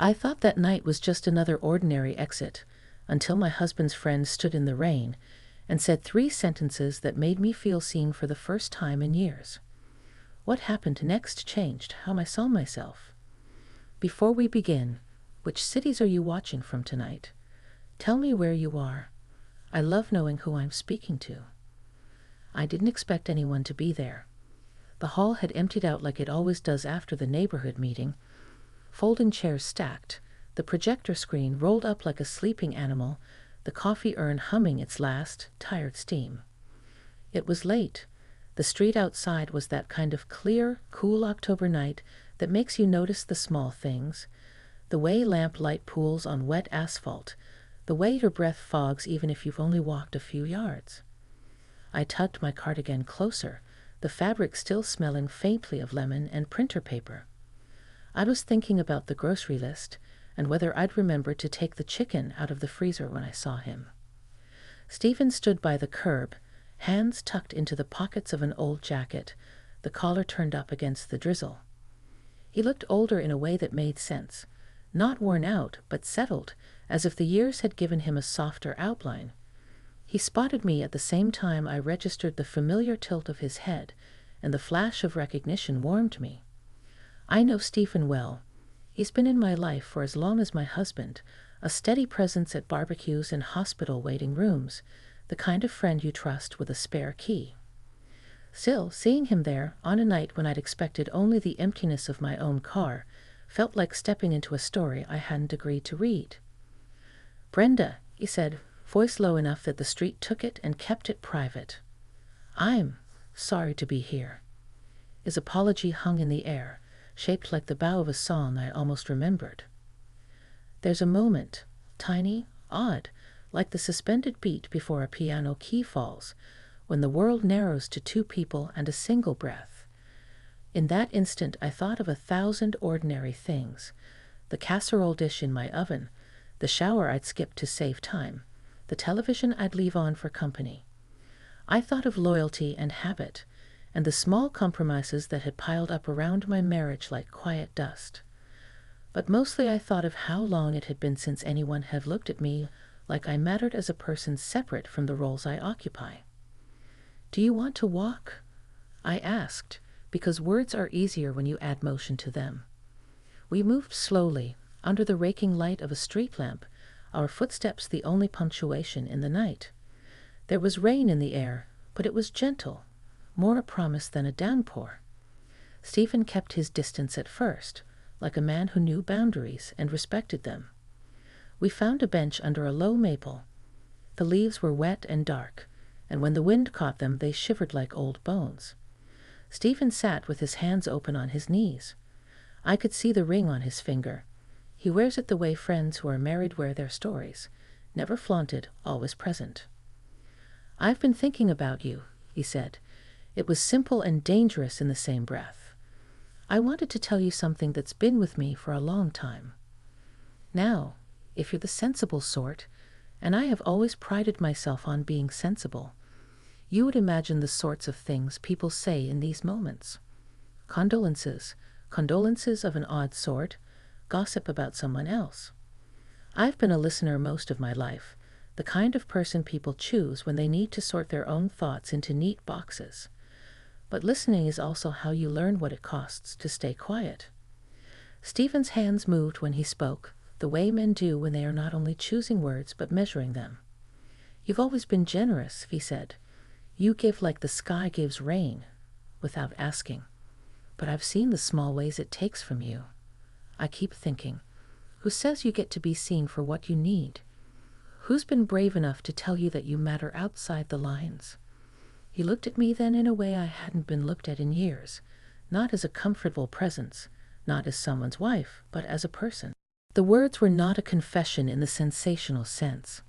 I thought that night was just another ordinary exit, until my husband's friend stood in the rain and said 3 sentences that made me feel seen for the first time in years. What happened next changed how I saw myself. Before we begin, which cities are you watching from tonight? Tell me where you are. I love knowing who I'm speaking to. I didn't expect anyone to be there. The hall had emptied out like it always does after the neighborhood meeting. Folding chairs stacked, the projector screen rolled up like a sleeping animal, the coffee urn humming its last, tired steam. It was late. The street outside was that kind of clear, cool October night that makes you notice the small things, the way lamplight pools on wet asphalt, the way your breath fogs even if you've only walked a few yards. I tugged my cardigan closer, the fabric still smelling faintly of lemon and printer paper. I was thinking about the grocery list and whether I'd remember to take the chicken out of the freezer when I saw him. Stephen stood by the curb, hands tucked into the pockets of an old jacket, the collar turned up against the drizzle. He looked older in a way that made sense, not worn out, but settled, as if the years had given him a softer outline. He spotted me at the same time I registered the familiar tilt of his head, and the flash of recognition warmed me. I know Stephen well. He's been in my life for as long as my husband, a steady presence at barbecues and hospital waiting rooms, the kind of friend you trust with a spare key. Still, seeing him there, on a night when I'd expected only the emptiness of my own car, felt like stepping into a story I hadn't agreed to read. "Brenda," he said, voice low enough that the street took it and kept it private. "I'm sorry to be here." His apology hung in the air, shaped like the bow of a song I almost remembered. There's a moment, tiny, odd, like the suspended beat before a piano key falls, when the world narrows to 2 people and a single breath. In that instant I thought of 1,000 ordinary things: the casserole dish in my oven, the shower I'd skip to save time, the television I'd leave on for company. I thought of loyalty and habit, and the small compromises that had piled up around my marriage like quiet dust. But mostly I thought of how long it had been since anyone had looked at me like I mattered as a person separate from the roles I occupy. "Do you want to walk?" I asked, because words are easier when you add motion to them. We moved slowly, under the raking light of a street lamp, our footsteps the only punctuation in the night. There was rain in the air, but it was gentle, more a promise than a downpour. Stephen kept his distance at first, like a man who knew boundaries and respected them. We found a bench under a low maple. The leaves were wet and dark, and when the wind caught them they shivered like old bones. Stephen sat with his hands open on his knees. I could see the ring on his finger. He wears it the way friends who are married wear their stories, never flaunted, always present. "I've been thinking about you," he said. It was simple and dangerous in the same breath. "I wanted to tell you something that's been with me for a long time. Now, if you're the sensible sort, and I have always prided myself on being sensible, you would imagine the sorts of things people say in these moments. Condolences of an odd sort, gossip about someone else. I've been a listener most of my life, the kind of person people choose when they need to sort their own thoughts into neat boxes. But listening is also how you learn what it costs to stay quiet." Stephen's hands moved when he spoke, the way men do when they are not only choosing words but measuring them. "You've always been generous," he said. "You give like the sky gives rain, without asking. But I've seen the small ways it takes from you. I keep thinking, who says you get to be seen for what you need? Who's been brave enough to tell you that you matter outside the lines?" He looked at me then in a way I hadn't been looked at in years, not as a comfortable presence, not as someone's wife, but as a person. The words were not a confession in the sensational sense.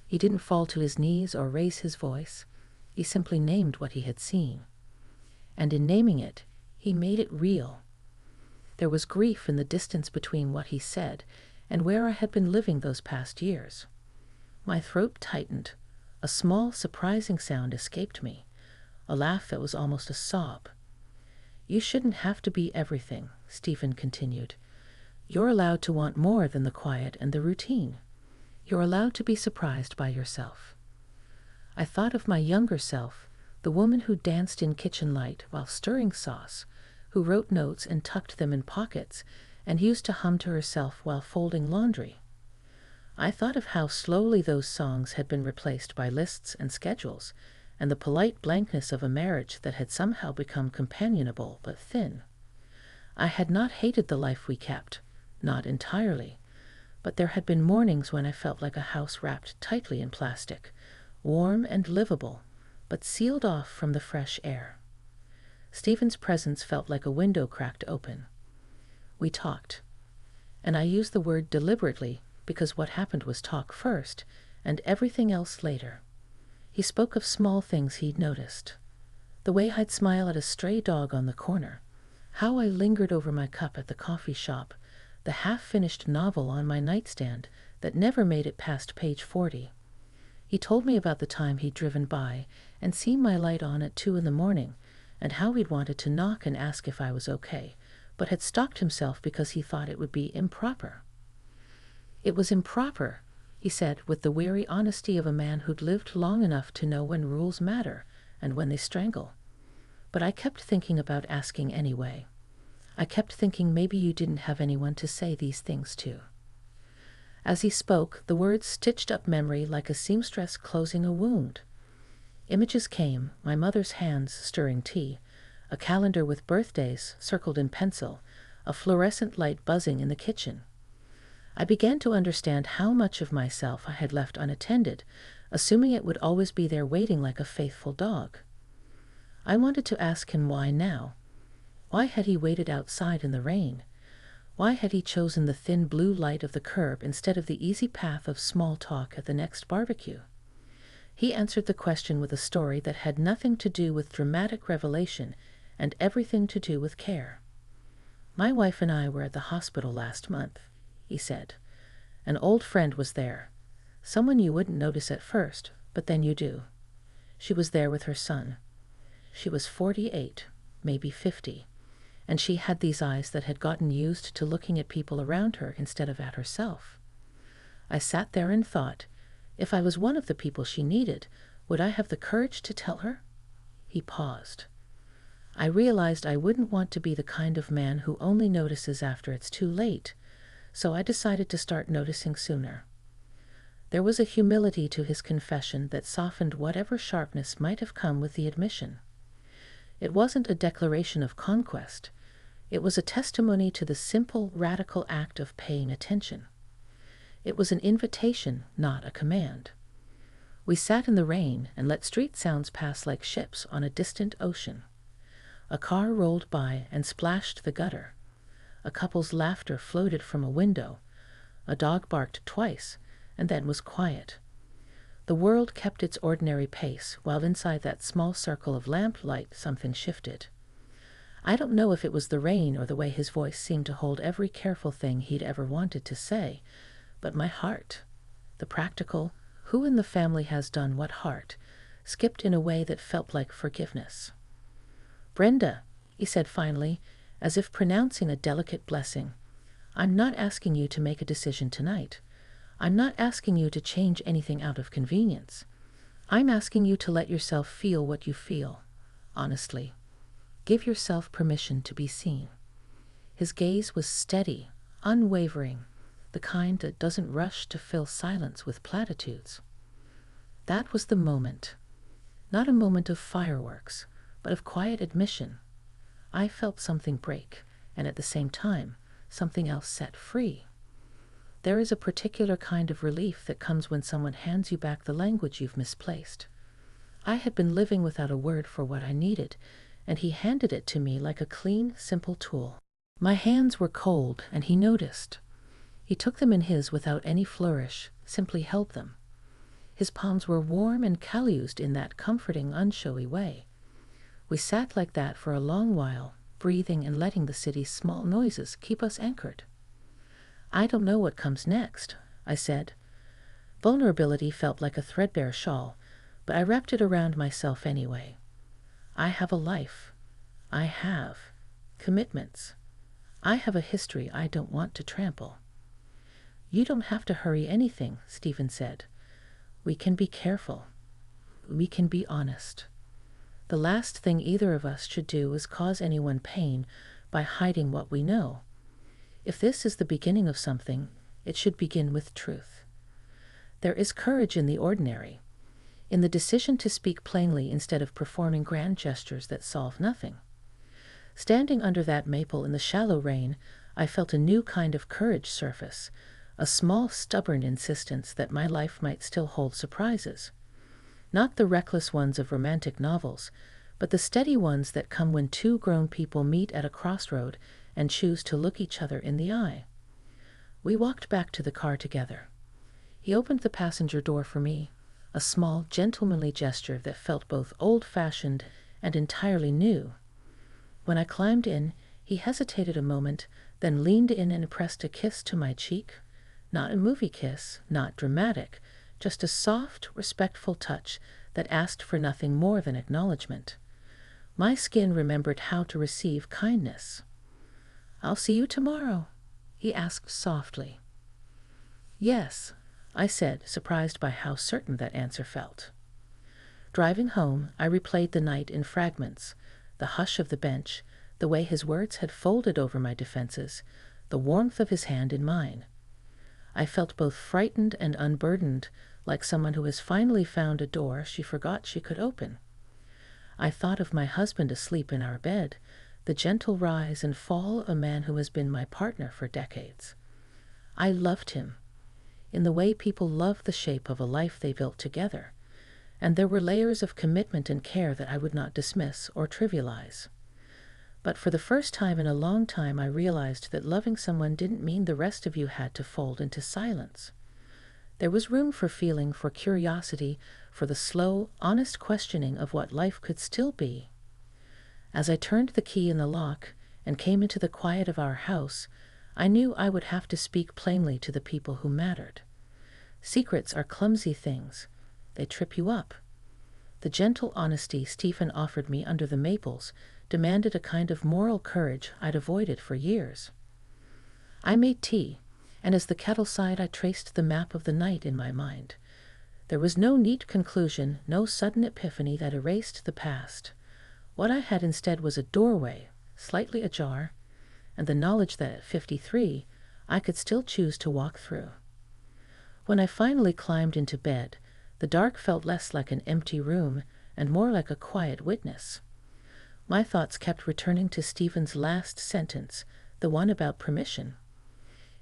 He didn't fall to his knees or raise his voice. He simply named what he had seen. And in naming it, he made it real. There was grief in the distance between what he said and where I had been living those past years. My throat tightened. A small, surprising sound escaped me, a laugh that was almost a sob. "You shouldn't have to be everything," Stephen continued. You're allowed to want more than the quiet and the routine. You're allowed to be surprised by yourself. I thought of my younger self, the woman who danced in kitchen light while stirring sauce, who wrote notes and tucked them in pockets, and used to hum to herself while folding laundry. I thought of how slowly those songs had been replaced by lists and schedules, and the polite blankness of a marriage that had somehow become companionable but thin. I had not hated the life we kept, not entirely, but there had been mornings when I felt like a house wrapped tightly in plastic, warm and livable, but sealed off from the fresh air. Stephen's presence felt like a window cracked open. We talked, and I used the word deliberately because what happened was talk first, and everything else later. He spoke of small things he'd noticed. The way I'd smile at a stray dog on the corner, how I lingered over my cup at the coffee shop, the half-finished novel on my nightstand that never made it past page 40. He told me about the time he'd driven by and seen my light on at 2 a.m, and how he'd wanted to knock and ask if I was okay, but had stopped himself because he thought it would be improper. It was improper, he said, with the weary honesty of a man who'd lived long enough to know when rules matter and when they strangle. But I kept thinking about asking anyway. I kept thinking maybe you didn't have anyone to say these things to. As he spoke, the words stitched up memory like a seamstress closing a wound. Images came, my mother's hands stirring tea, a calendar with birthdays circled in pencil, a fluorescent light buzzing in the kitchen. I began to understand how much of myself I had left unattended, assuming it would always be there waiting like a faithful dog. I wanted to ask him why now. Why had he waited outside in the rain? Why had he chosen the thin blue light of the curb instead of the easy path of small talk at the next barbecue? He answered the question with a story that had nothing to do with dramatic revelation and everything to do with care. My wife and I were at the hospital last month, he said. An old friend was there, someone you wouldn't notice at first, but then you do. She was there with her son. She was 48, maybe 50, and she had these eyes that had gotten used to looking at people around her instead of at herself. I sat there and thought, if I was one of the people she needed, would I have the courage to tell her? He paused. I realized I wouldn't want to be the kind of man who only notices after it's too late, so I decided to start noticing sooner. There was a humility to his confession that softened whatever sharpness might have come with the admission. It wasn't a declaration of conquest. It was a testimony to the simple, radical act of paying attention. It was an invitation, not a command. We sat in the rain and let street sounds pass like ships on a distant ocean. A car rolled by and splashed the gutter. A couple's laughter floated from a window. A dog barked twice and then was quiet. The world kept its ordinary pace, while inside that small circle of lamplight something shifted. I don't know if it was the rain or the way his voice seemed to hold every careful thing he'd ever wanted to say, but my heart, the practical, who in the family has done what heart, skipped in a way that felt like forgiveness. Brenda, he said finally, as if pronouncing a delicate blessing, I'm not asking you to make a decision tonight. I'm not asking you to change anything out of convenience. I'm asking you to let yourself feel what you feel, honestly. Give yourself permission to be seen. His gaze was steady, unwavering, the kind that doesn't rush to fill silence with platitudes. That was the moment. Not a moment of fireworks, but of quiet admission. I felt something break, and at the same time, something else set free. There is a particular kind of relief that comes when someone hands you back the language you've misplaced. I had been living without a word for what I needed, and he handed it to me like a clean, simple tool. My hands were cold, and he noticed. He took them in his without any flourish, simply held them. His palms were warm and calloused in that comforting, unshowy way. We sat like that for a long while, breathing and letting the city's small noises keep us anchored. I don't know what comes next, I said. Vulnerability felt like a threadbare shawl, but I wrapped it around myself anyway. I have a life. I have commitments. I have a history I don't want to trample. You don't have to hurry anything, Stephen said. We can be careful. We can be honest. The last thing either of us should do is cause anyone pain by hiding what we know. If this is the beginning of something, it should begin with truth. There is courage in the ordinary, in the decision to speak plainly instead of performing grand gestures that solve nothing. Standing under that maple in the shallow rain, I felt a new kind of courage surface, a small, stubborn insistence that my life might still hold surprises. Not the reckless ones of romantic novels, but the steady ones that come when two grown people meet at a crossroad and choose to look each other in the eye. We walked back to the car together. He opened the passenger door for me, a small, gentlemanly gesture that felt both old-fashioned and entirely new. When I climbed in, he hesitated a moment, then leaned in and pressed a kiss to my cheek. Not a movie kiss, not dramatic, just a soft, respectful touch that asked for nothing more than acknowledgement. My skin remembered how to receive kindness. "I'll see you tomorrow," he asked softly. "Yes," I said, surprised by how certain that answer felt. Driving home, I replayed the night in fragments, the hush of the bench, the way his words had folded over my defenses, the warmth of his hand in mine. I felt both frightened and unburdened, like someone who has finally found a door she forgot she could open. I thought of my husband asleep in our bed, the gentle rise and fall of a man who has been my partner for decades. I loved him, in the way people love the shape of a life they built together, and there were layers of commitment and care that I would not dismiss or trivialize. But for the first time in a long time, I realized that loving someone didn't mean the rest of you had to fold into silence. There was room for feeling, for curiosity, for the slow, honest questioning of what life could still be. As I turned the key in the lock and came into the quiet of our house, I knew I would have to speak plainly to the people who mattered. Secrets are clumsy things. They trip you up. The gentle honesty Stephen offered me under the maples demanded a kind of moral courage I'd avoided for years. I made tea, and as the kettle sighed, I traced the map of the night in my mind. There was no neat conclusion, no sudden epiphany that erased the past. What I had instead was a doorway, slightly ajar, and the knowledge that at 53, I could still choose to walk through. When I finally climbed into bed, the dark felt less like an empty room and more like a quiet witness. My thoughts kept returning to Stephen's last sentence, the one about permission.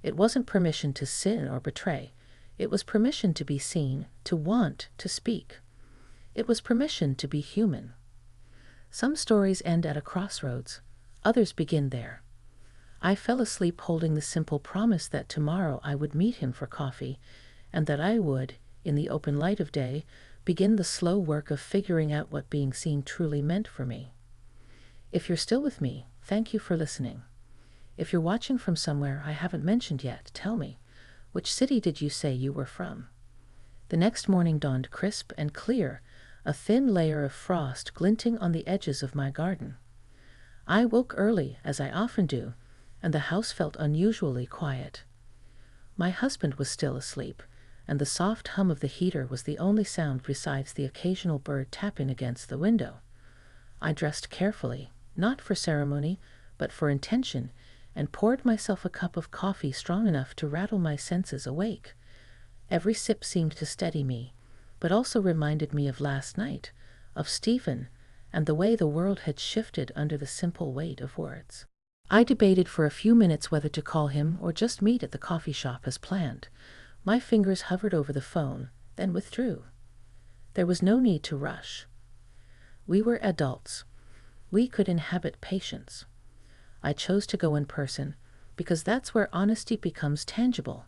It wasn't permission to sin or betray. It was permission to be seen, to want to speak. It was permission to be human. Some stories end at a crossroads. Others begin there. I fell asleep holding the simple promise that tomorrow I would meet him for coffee, and that I would, in the open light of day, begin the slow work of figuring out what being seen truly meant for me. If you're still with me, thank you for listening. If you're watching from somewhere I haven't mentioned yet, tell me, which city did you say you were from? The next morning dawned crisp and clear, a thin layer of frost glinting on the edges of my garden. I woke early, as I often do, and the house felt unusually quiet. My husband was still asleep, and the soft hum of the heater was the only sound besides the occasional bird tapping against the window. I dressed carefully, not for ceremony, but for intention, and poured myself a cup of coffee strong enough to rattle my senses awake. Every sip seemed to steady me, but also reminded me of last night, of Stephen, and the way the world had shifted under the simple weight of words. I debated for a few minutes whether to call him or just meet at the coffee shop as planned. My fingers hovered over the phone, then withdrew. There was no need to rush. We were adults. We could inhabit patience. I chose to go in person, because that's where honesty becomes tangible.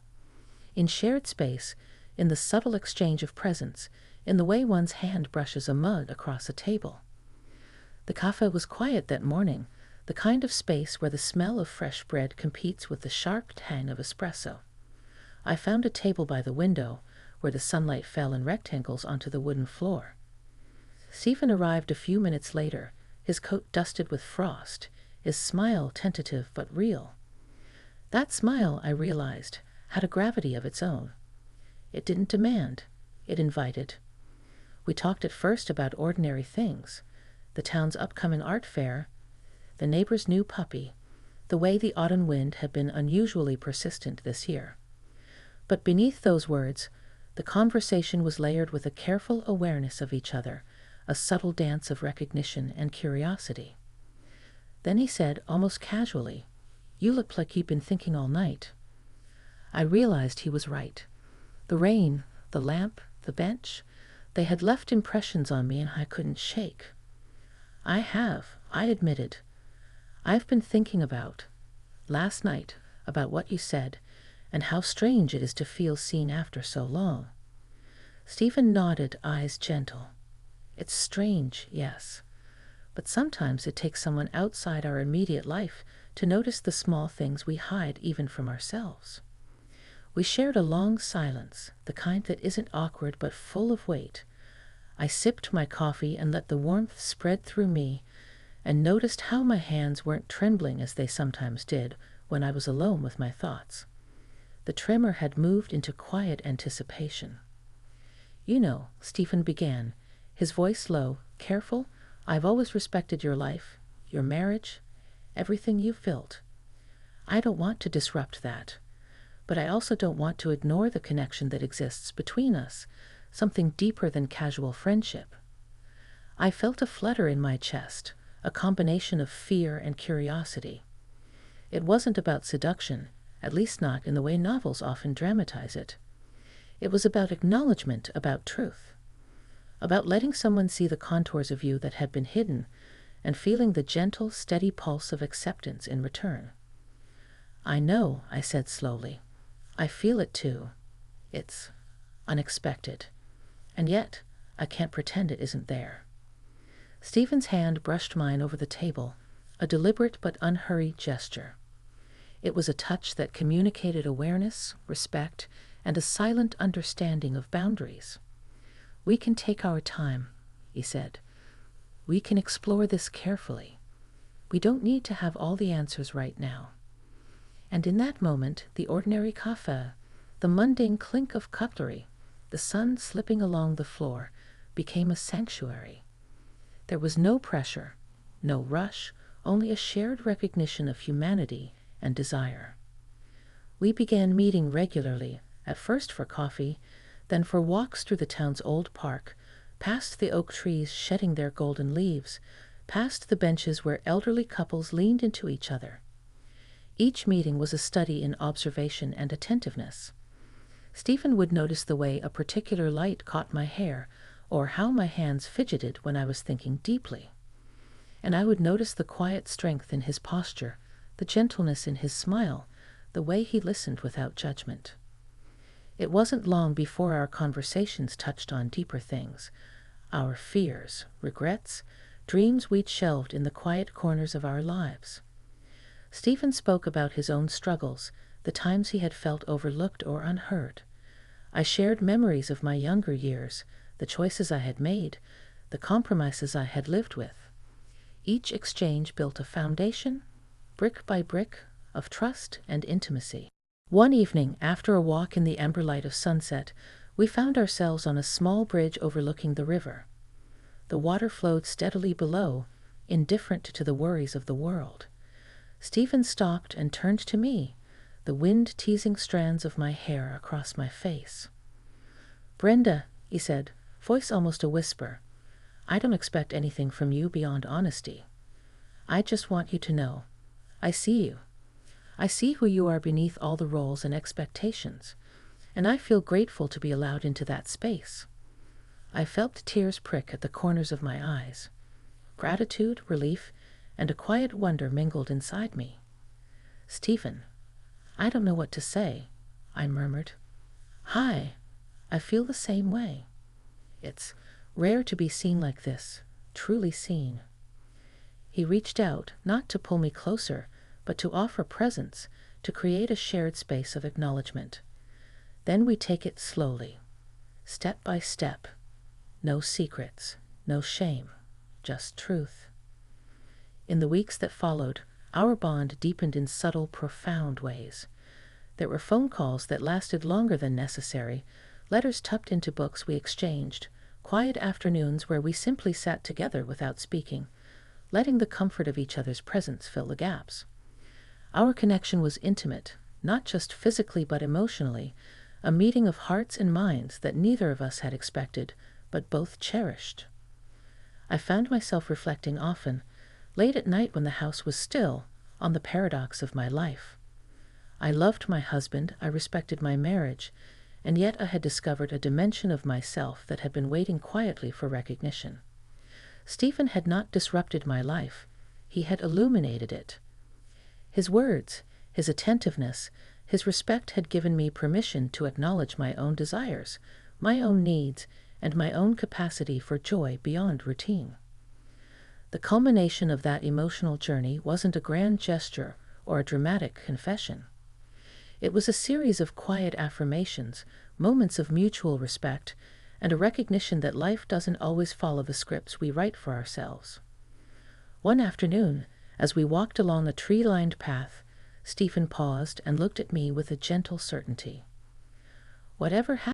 In shared space, in the subtle exchange of presence, in the way one's hand brushes a mug across a table. The cafe was quiet that morning, the kind of space where the smell of fresh bread competes with the sharp tang of espresso. I found a table by the window, where the sunlight fell in rectangles onto the wooden floor. Stephen arrived a few minutes later, his coat dusted with frost, his smile tentative but real. That smile, I realized, had a gravity of its own. It didn't demand, it invited. We talked at first about ordinary things, the town's upcoming art fair, the neighbor's new puppy, the way the autumn wind had been unusually persistent this year. But beneath those words, the conversation was layered with a careful awareness of each other, a subtle dance of recognition and curiosity. Then he said, almost casually, "You look like you've been thinking all night." I realized he was right. The rain, the lamp, the bench, they had left impressions on me and I couldn't shake. "I admitted. I've been thinking last night, about what you said, and how strange it is to feel seen after so long." Stephen nodded, eyes gentle. "It's strange, yes. But sometimes it takes someone outside our immediate life to notice the small things we hide even from ourselves." We shared a long silence, the kind that isn't awkward but full of weight. I sipped my coffee and let the warmth spread through me, and noticed how my hands weren't trembling as they sometimes did when I was alone with my thoughts. The tremor had moved into quiet anticipation. "You know," Stephen began, his voice low, careful, "I've always respected your life, your marriage, everything you've built. I don't want to disrupt that, but I also don't want to ignore the connection that exists between us, something deeper than casual friendship." I felt a flutter in my chest, a combination of fear and curiosity. It wasn't about seduction, at least not in the way novels often dramatize it. It was about acknowledgement, about truth, about letting someone see the contours of you that had been hidden and feeling the gentle, steady pulse of acceptance in return. "I know," I said slowly. "I feel it too. It's unexpected. And yet, I can't pretend it isn't there." Stephen's hand brushed mine over the table, a deliberate but unhurried gesture. It was a touch that communicated awareness, respect, and a silent understanding of boundaries. "We can take our time," he said. "We can explore this carefully. We don't need to have all the answers right now." And in that moment, the ordinary café, the mundane clink of cutlery, the sun slipping along the floor, became a sanctuary. There was no pressure, no rush, only a shared recognition of humanity and desire. We began meeting regularly, at first for coffee, then for walks through the town's old park, past the oak trees shedding their golden leaves, past the benches where elderly couples leaned into each other. Each meeting was a study in observation and attentiveness. Stephen would notice the way a particular light caught my hair, or how my hands fidgeted when I was thinking deeply. And I would notice the quiet strength in his posture, the gentleness in his smile, the way he listened without judgment. It wasn't long before our conversations touched on deeper things, our fears, regrets, dreams we'd shelved in the quiet corners of our lives. Stephen spoke about his own struggles, the times he had felt overlooked or unheard. I shared memories of my younger years, the choices I had made, the compromises I had lived with. Each exchange built a foundation, brick by brick, of trust and intimacy. One evening, after a walk in the amber light of sunset, we found ourselves on a small bridge overlooking the river. The water flowed steadily below, indifferent to the worries of the world. Stephen stopped and turned to me, the wind teasing strands of my hair across my face. "Brenda," he said, voice almost a whisper, "I don't expect anything from you beyond honesty. I just want you to know. I see you. I see who you are beneath all the roles and expectations, and I feel grateful to be allowed into that space." I felt tears prick at the corners of my eyes. Gratitude, relief, and a quiet wonder mingled inside me. "Stephen, I don't know what to say," I murmured. "Hi, I feel the same way. It's rare to be seen like this, truly seen." He reached out, not to pull me closer, but to offer presence, to create a shared space of acknowledgement. Then we take it slowly, step by step. No secrets, no shame, just truth. In the weeks that followed, Our bond deepened in subtle, profound ways. There were phone calls that lasted longer than necessary, letters tucked into books we exchanged, quiet afternoons where we simply sat together without speaking, letting the comfort of each other's presence fill the gaps. Our connection was intimate, not just physically but emotionally, a meeting of hearts and minds that neither of us had expected, but both cherished. I found myself reflecting often, late at night when the house was still, on the paradox of my life. I loved my husband, I respected my marriage, and yet I had discovered a dimension of myself that had been waiting quietly for recognition. Stephen had not disrupted my life, he had illuminated it. His words, his attentiveness, his respect had given me permission to acknowledge my own desires, my own needs, and my own capacity for joy beyond routine. The culmination of that emotional journey wasn't a grand gesture or a dramatic confession. It was a series of quiet affirmations, moments of mutual respect, and a recognition that life doesn't always follow the scripts we write for ourselves. One afternoon, as we walked along a tree-lined path, Stephen paused and looked at me with a gentle certainty. "Whatever happens,